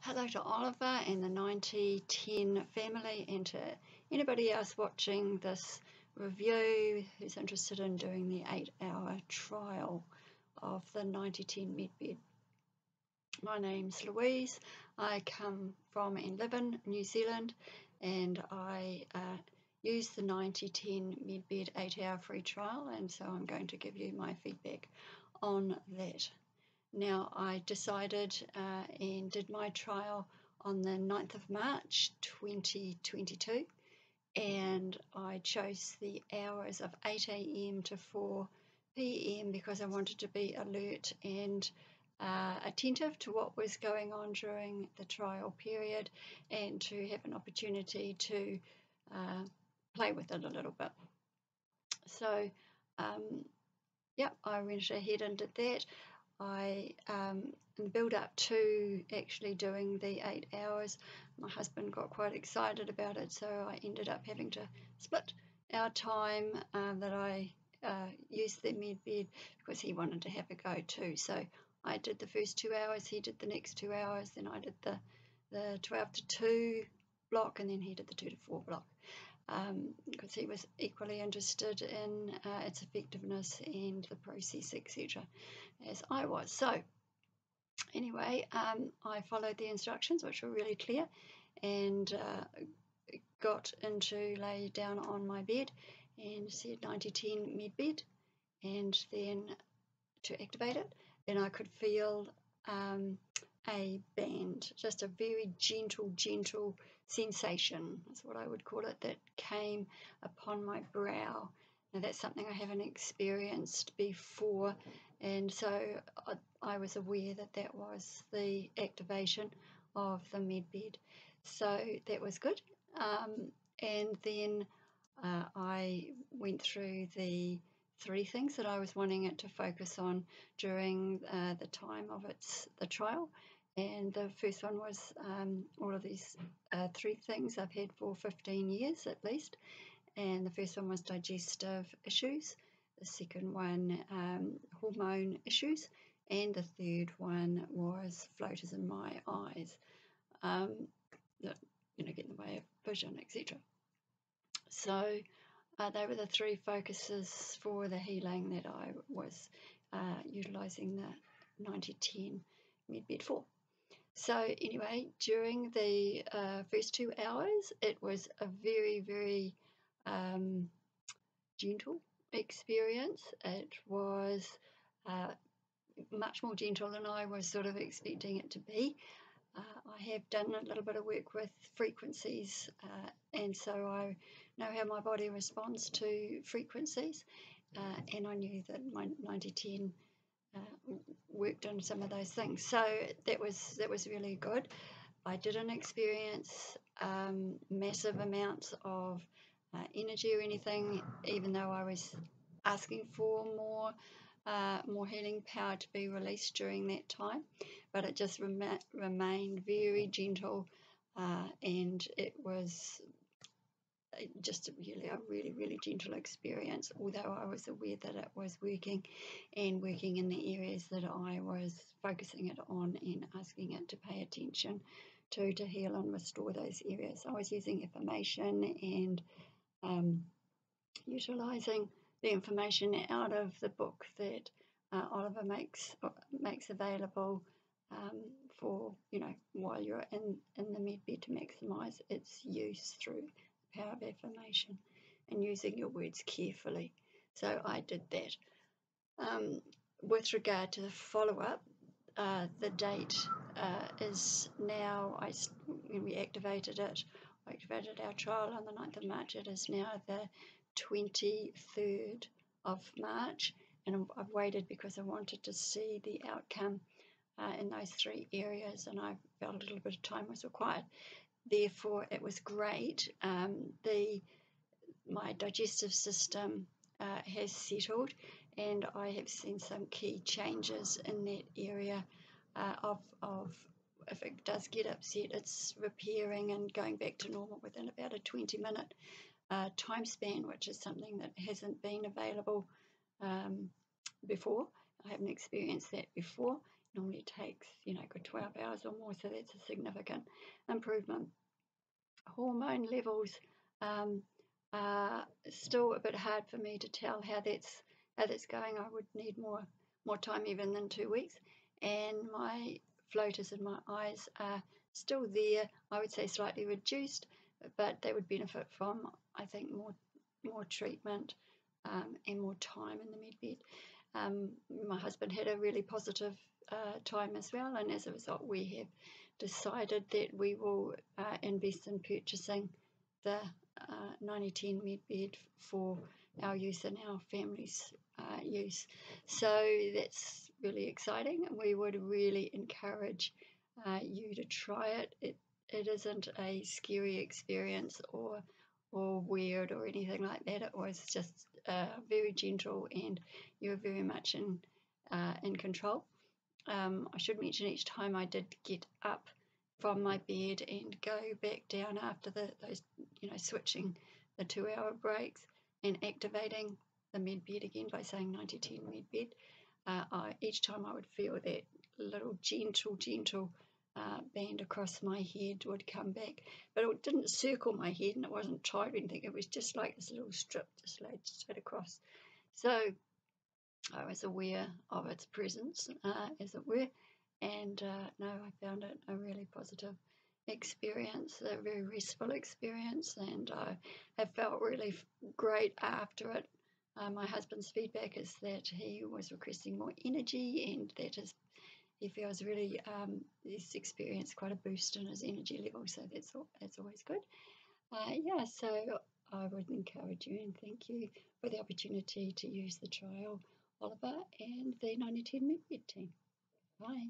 Hello to Oliver and the 9010 family, and to anybody else watching this review who's interested in doing the 8-hour trial of the 9010 Medbed. My name's Louise. I come from and live in New Zealand, and I use the 9010 Medbed 8-hour free trial, and so I'm going to give you my feedback on that. Now, I decided and did my trial on the 9th of March 2022, and I chose the hours of 8 a.m. to 4 p.m. because I wanted to be alert and attentive to what was going on during the trial period, and to have an opportunity to play with it a little bit. So, I went ahead and did that. In the build up to actually doing the 8 hours, my husband got quite excited about it, so I ended up having to split our time that I used the Medbed, because he wanted to have a go too. So I did the first 2 hours, he did the next 2 hours, then I did the 12 to 2 block, and then he did the 2 to 4 block. Because he was equally interested in its effectiveness and the process, etc., as I was. So anyway, I followed the instructions, which were really clear, and got into lay down on my bed and said 9010 Medbed, and then to activate it, then I could feel a band, just a very gentle sensation, that's what I would call it, that came upon my brow. Now, that's something I haven't experienced before, and so I was aware that that was the activation of the Medbed. So that was good. And then I went through the 3 things that I was wanting it to focus on during the time of the trial. And the first one was all of these 3 things I've had for 15 years at least. And the first one was digestive issues, the second one hormone issues, and the third one was floaters in my eyes that get in the way of vision, etc. So they were the 3 focuses for the healing that I was utilising the 9010 Medbed for. So anyway, during the first 2 hours, it was a very gentle experience. It was much more gentle than I was sort of expecting it to be. I have done a little bit of work with frequencies, and so I know how my body responds to frequencies, and I knew that my 9010 worked on some of those things. So that was really good. I didn't experience massive amounts of energy or anything, even though I was asking for more healing power to be released during that time, but it just remained very gentle, and it was just a really gentle experience, although I was aware that it was working in the areas that I was focusing it on and asking it to pay attention to heal and restore those areas. I was using affirmation and utilising the information out of the book that Oliver makes available for while you're in the Medbed, to maximise its use through the power of affirmation and using your words carefully. So I did that. With regard to the follow-up, the date is now, when we activated it, I activated our trial on the 9th of March. It is now the 23rd of March, and I've waited because I wanted to see the outcome in those 3 areas, and I felt a little bit of time was required. Therefore, it was great. My digestive system has settled, and I have seen some key changes in that area of if it does get upset, it's repairing and going back to normal within about a 20-minute time span, which is something that hasn't been available before. I haven't experienced that before, normally takes, good 12 hours or more, so that's a significant improvement. Hormone levels, um, are still a bit hard for me to tell how that's going. I would need more time even than 2 weeks, and my floaters in my eyes are still there. I would say slightly reduced, but they would benefit from, I think, more treatment, and more time in the med bed. My husband had a really positive time as well, and as a result, we have decided that we will invest in purchasing the 9010 med bed for our use and our family's use. So that's really exciting. We would really encourage you to try it. It isn't a scary experience or weird or anything like that. It was just very gentle, and you're very much in control. I should mention each time I did get up from my bed and go back down after those switching the 2-hour breaks and activating the med bed again by saying 9010 med bed. Each time I would feel that little gentle band across my head would come back, but it didn't circle my head and it wasn't tied or anything. It was just like this little strip just laid straight across. So I was aware of its presence, as it were, and no, I found it a really positive experience, a very restful experience, and I have felt really great after it. My husband's feedback is that he was requesting more energy, and he feels really he's experienced quite a boost in his energy level, so that's always good. So I would encourage you and thank you for the opportunity to use the trial, Oliver and the 9010 Med Bed team. Bye.